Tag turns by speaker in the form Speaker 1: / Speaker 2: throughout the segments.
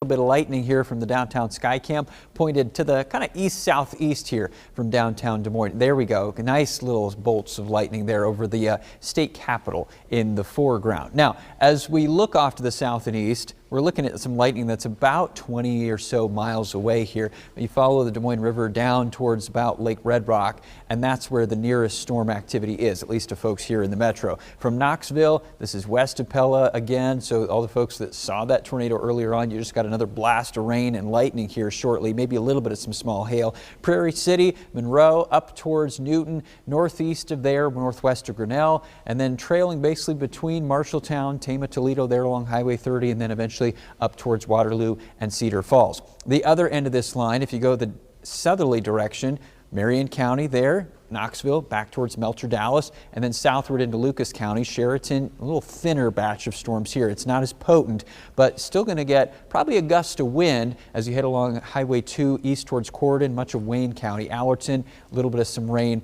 Speaker 1: A little bit of lightning here from the downtown Skycam, pointed to the kind of east-southeast here from downtown Des Moines. There we go. Nice little bolts of lightning there over the state capitol in the foreground. Now, as we look off to the south and east, we're looking at some lightning that's about 20 or so miles away here. You follow the Des Moines River down towards about Lake Red Rock, and that's where the nearest storm activity is, at least to folks here in the metro. From Knoxville, this is west of Pella again, so all the folks that saw that tornado earlier on, you just got another blast of rain and lightning here shortly, maybe a little bit of some small hail. Prairie City, Monroe, up towards Newton, northeast of there, northwest of Grinnell, and then trailing basically between Marshalltown, Tama, Toledo, there along Highway 30, and then eventually up towards Waterloo and Cedar Falls. The other end of this line, if you go the southerly direction, Marion County there, Knoxville, back towards Melcher, Dallas, and then southward into Lucas County, Sheraton, a little thinner batch of storms here. It's not as potent, but still going to get probably a gust of wind as you head along Highway 2 east towards Corydon, much of Wayne County, Allerton, a little bit of some rain,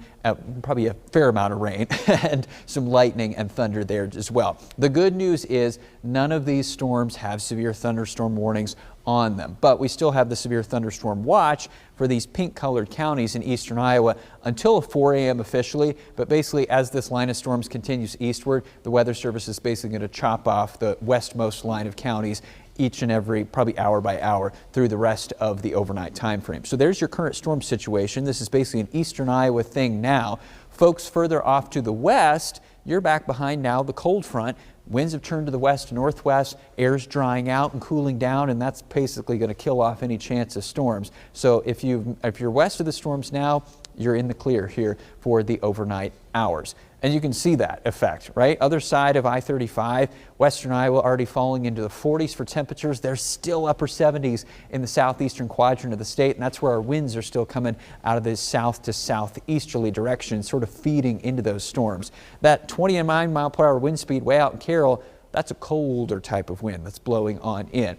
Speaker 1: probably a fair amount of rain, and some lightning and thunder there as well. The good news is none of these storms have severe thunderstorm warnings on them, but we still have the severe thunderstorm watch for these pink colored counties in eastern Iowa until 4 a.m. officially, but basically as this line of storms continues eastward, the Weather Service is basically going to chop off the westmost line of counties each and every, probably hour by hour, through the rest of the overnight time frame. So there's your current storm situation. This is basically an eastern Iowa thing now. Folks further off to the west, you're back behind now the cold front. Winds have turned to the west and northwest, air's drying out and cooling down, and that's basically going to kill off any chance of storms. So if you're west of the storms now, you're in the clear here for the overnight hours. And you can see that effect, right? Other side of I-35, western Iowa already falling into the 40s for temperatures. They're still upper 70s in the southeastern quadrant of the state, and that's where our winds are still coming out of the south to southeasterly direction, sort of feeding into those storms. That 29 mile per hour wind speed way out in Carroll, that's a colder type of wind that's blowing on in.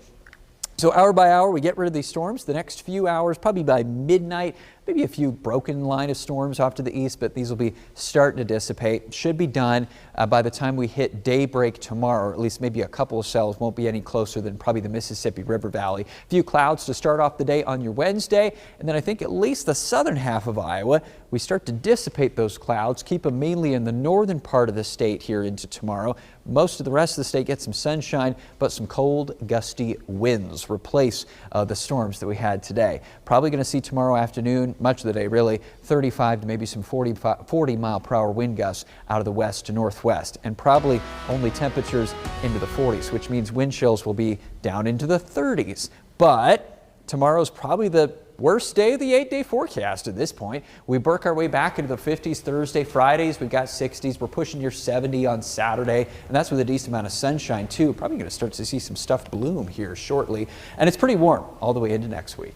Speaker 1: So hour by hour, we get rid of these storms. The next few hours, probably by midnight, maybe a few broken line of storms off to the east, but these will be starting to dissipate. Should be done by the time we hit daybreak tomorrow, or at least maybe a couple of cells won't be any closer than probably the Mississippi River Valley. A few clouds to start off the day on your Wednesday, and then I think at least the southern half of Iowa, we start to dissipate those clouds, keep them mainly in the northern part of the state here into tomorrow. Most of the rest of the state gets some sunshine, but some cold, gusty winds replace the storms that we had today. Probably going to see tomorrow afternoon, much of the day really, 35 to maybe some 40 mile per hour wind gusts out of the west to northwest, and probably only temperatures into the 40s, which means wind chills will be down into the 30s. But tomorrow's probably the worst day of the 8-day forecast at this point. We work our way back into the 50s Thursday, Fridays. We've got 60s. We're pushing near 70 on Saturday, and that's with a decent amount of sunshine too. Probably going to start to see some stuff bloom here shortly, and it's pretty warm all the way into next week.